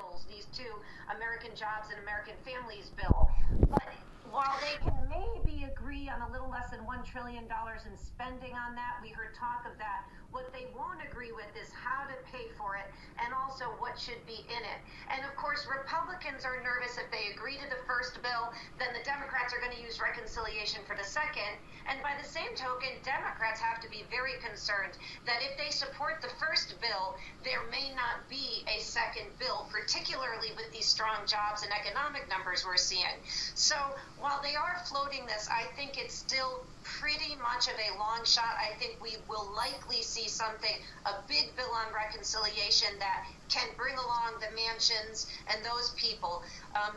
bills, these two American Jobs and American Families bill. But while they can maybe agree on a little less than $1 trillion in spending on that, we heard talk of that. What they won't agree with is how to pay for it and also what should be in it. And of course, Republicans are nervous if they agree to the first bill, then the Democrats are going to use reconciliation for the second. And by the same token, Democrats have to be very concerned that if they support the first bill, there may not be a second bill, particularly with these strong jobs and economic numbers we're seeing. So while they are floating this, I think it's still pretty much of a long shot. I think we will likely see something, a big bill on reconciliation that can bring along the Manchins and those people,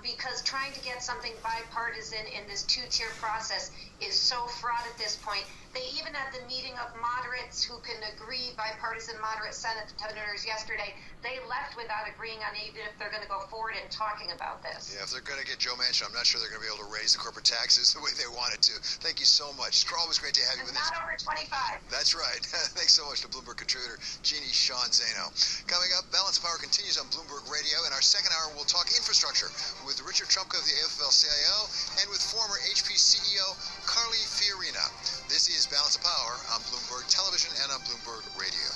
because trying to get something bipartisan in this two-tier process is so fraught at this point. They even at the meeting of moderates who can agree, bipartisan moderate senators yesterday, they left without agreeing on even if they're going to go forward and talking about this. Yeah, if they're going to get Joe Manchin, I'm not sure they're going to be able to raise the corporate taxes the way they wanted to. Thank you so much. It's always great to have you with us. Not over 25. That's right. Thanks so much to Bloomberg contributor Jeannie Sean Zaino. Coming up, Balance of Power continues on Bloomberg Radio. In our second hour, we'll talk infrastructure with Richard Trumka of the AFL-CIO and with former HP CEO Carly Fiorina. This is Balance of Power on Bloomberg Television and on Bloomberg Radio.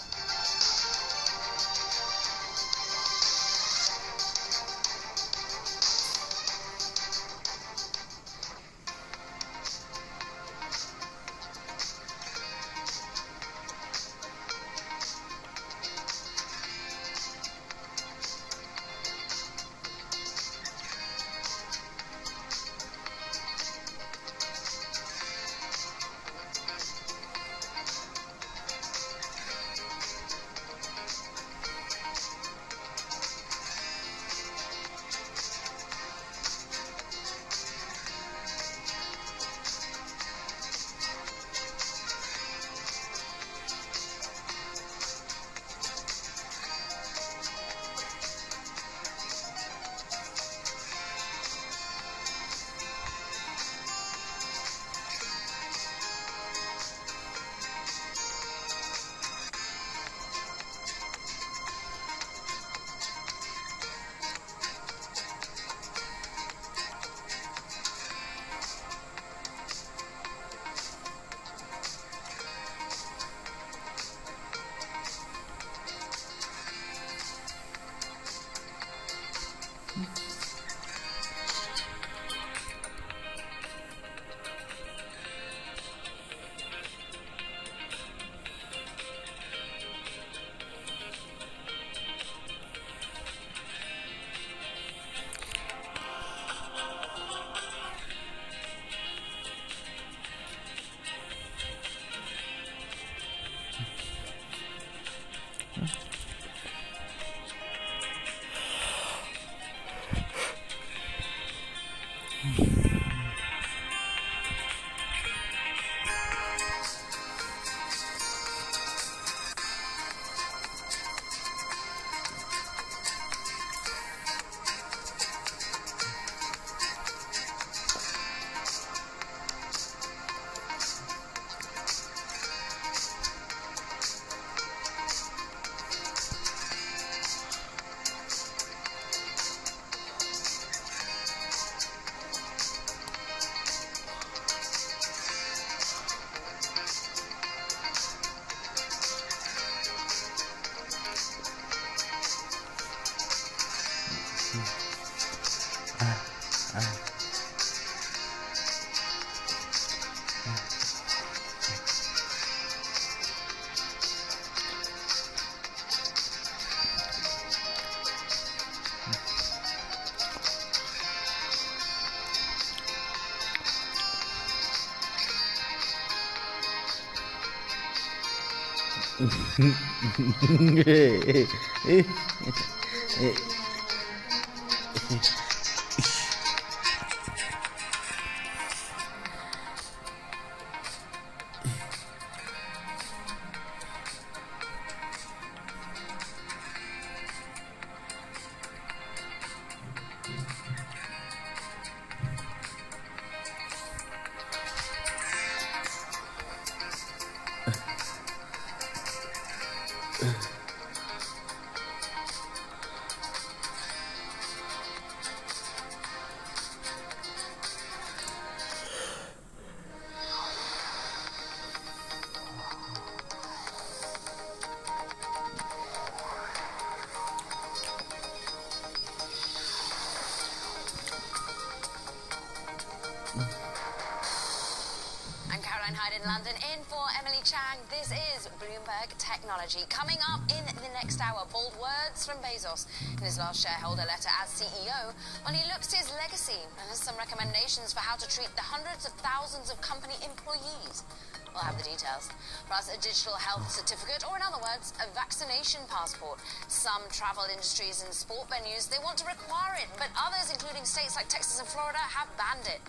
in London. In for Emily Chang, this is Bloomberg Technology. Coming up in the next hour, bold words from Bezos in his last shareholder letter as CEO when he looks to his legacy and has some recommendations for how to treat the hundreds of thousands of company employees. We'll have the details. Plus, a digital health certificate, or in other words, a vaccination passport. Some travel industries and sport venues, they want to require it, but others, including states like Texas and Florida, have banned it.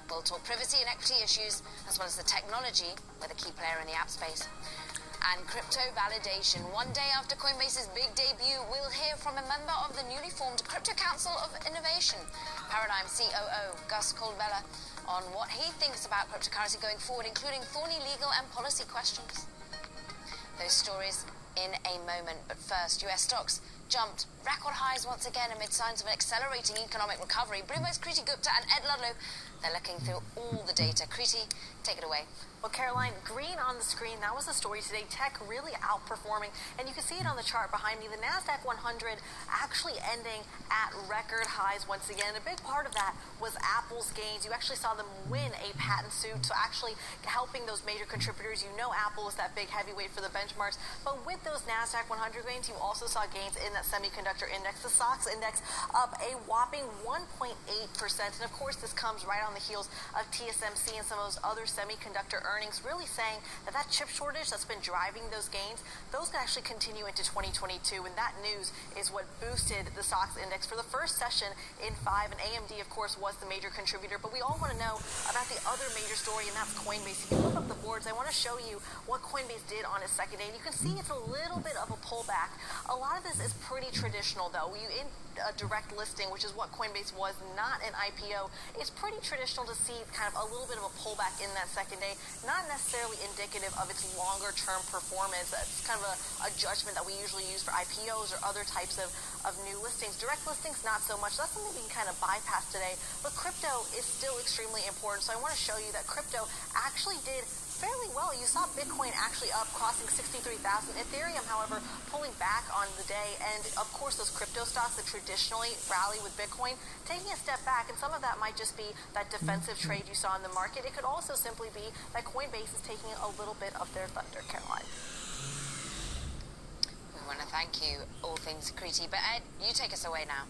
We'll talk privacy and equity issues, as well as the technology, with a key player in the app space. And crypto validation. One day after Coinbase's big debut, we'll hear from a member of the newly formed Crypto Council of Innovation, Paradigm COO Gus Colvella, on what he thinks about cryptocurrency going forward, including thorny legal and policy questions. Those stories in a moment, but first, US stocks jumped record highs once again amid signs of an accelerating economic recovery. Bloomberg's Kriti Gupta and Ed Ludlow, they're looking through all the data. Kriti, take it away. Well, Caroline, green on the screen, that was the story today. Tech really outperforming, and you can see it on the chart behind me. The NASDAQ 100 actually ending at record highs once again. A big part of that was Apple's gains. You actually saw them win a patent suit, so actually helping those major contributors. You know Apple is that big heavyweight for the benchmarks, but with those NASDAQ 100 gains, you also saw gains in that semiconductor index. The SOX index up a whopping 1.8%, and of course this comes right on the heels of TSMC and some of those other semiconductor earnings, really saying that that chip shortage that's been driving those gains, those can actually continue into 2022, and that news is what boosted the SOX index for the first session in 5, and AMD, of course, was the major contributor. But we all want to know about the other major story, and that's Coinbase. If you look up the boards, I want to show you what Coinbase did on its second day, and you can see it's a little bit of a pullback. A lot of this is pretty traditional, though. In a direct listing, which is what Coinbase was, not an IPO, it's pretty traditional to see kind of a little bit of a pullback in that second day, not necessarily indicative of its longer term performance. It's kind of a judgment that we usually use for IPOs or other types of new listings. Direct listings, not so much. That's something we can kind of bypass today, but crypto is still extremely important. So I want to show you that crypto actually did fairly well. You saw Bitcoin actually up, crossing 63,000. Ethereum, however, pulling back on the day. And of course, those crypto stocks that traditionally rally with Bitcoin, taking a step back. And some of that might just be that defensive trade you saw in the market. It could also simply be that Coinbase is taking a little bit of their thunder, Caroline. We want to thank you, all things Kriti. But Ed, you take us away now.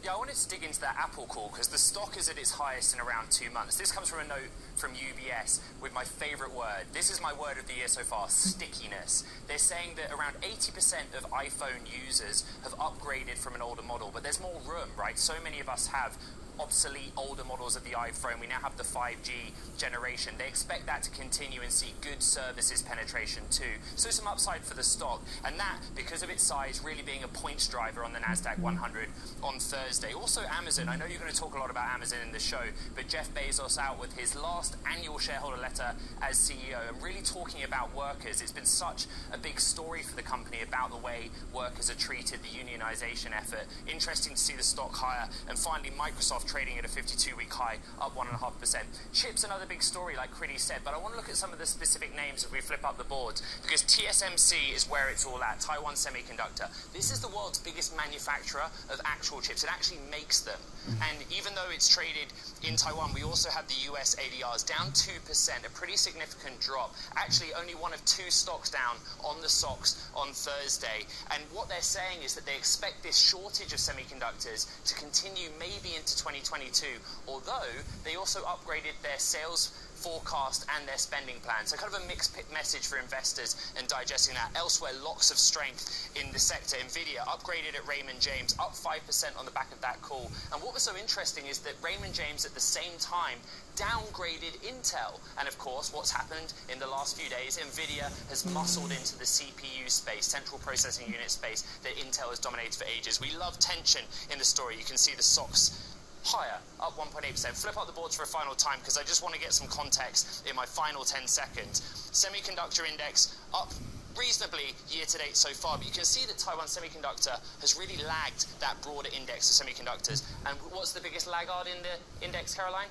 Yeah, I wanted to dig into that Apple call because the stock is at its highest in around 2 months. This comes from a note from UBS with my favorite word. This is my word of the year so far, stickiness. They're saying that around 80% of iPhone users have upgraded from an older model, but there's more room, right? So many of us have obsolete older models of the iPhone. We now have the 5G generation. They expect that to continue and see good services penetration too. So some upside for the stock, and that, because of its size, really being a points driver on the NASDAQ 100 on Thursday. Also Amazon. I know you're going to talk a lot about Amazon in the show, but Jeff Bezos out with his last annual shareholder letter as CEO and really talking about workers. It's been such a big story for the company about the way workers are treated, the unionization effort. Interesting to see the stock higher. And finally, Microsoft trading at a 52-week high, up 1.5%. Chips, another big story, like Kriti said, but I want to look at some of the specific names as we flip up the boards, because TSMC is where it's all at, Taiwan Semiconductor. This is the world's biggest manufacturer of actual chips. It actually makes them. And even though it's traded in Taiwan, we also have the US ADRs down 2%, a pretty significant drop. Actually, only one of 2 stocks down on the SOX on Thursday. And what they're saying is that they expect this shortage of semiconductors to continue maybe into 2022, although they also upgraded their sales forecast and their spending plan. So kind of a mixed message for investors and digesting that. Elsewhere, lots of strength in the sector. Nvidia upgraded at Raymond James, up 5% on the back of that call. And what was so interesting is that Raymond James at the same time downgraded Intel. And of course, what's happened in the last few days, Nvidia has muscled into the CPU space, central processing unit space, that Intel has dominated for ages. We love tension in the story. You can see the SOX higher, up 1.8%. Flip up the boards for a final time because I just want to get some context in my final 10 seconds. Semiconductor index up reasonably year to date so far, but you can see that Taiwan Semiconductor has really lagged that broader index of semiconductors. And what's the biggest laggard in the index, Caroline?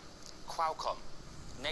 Qualcomm.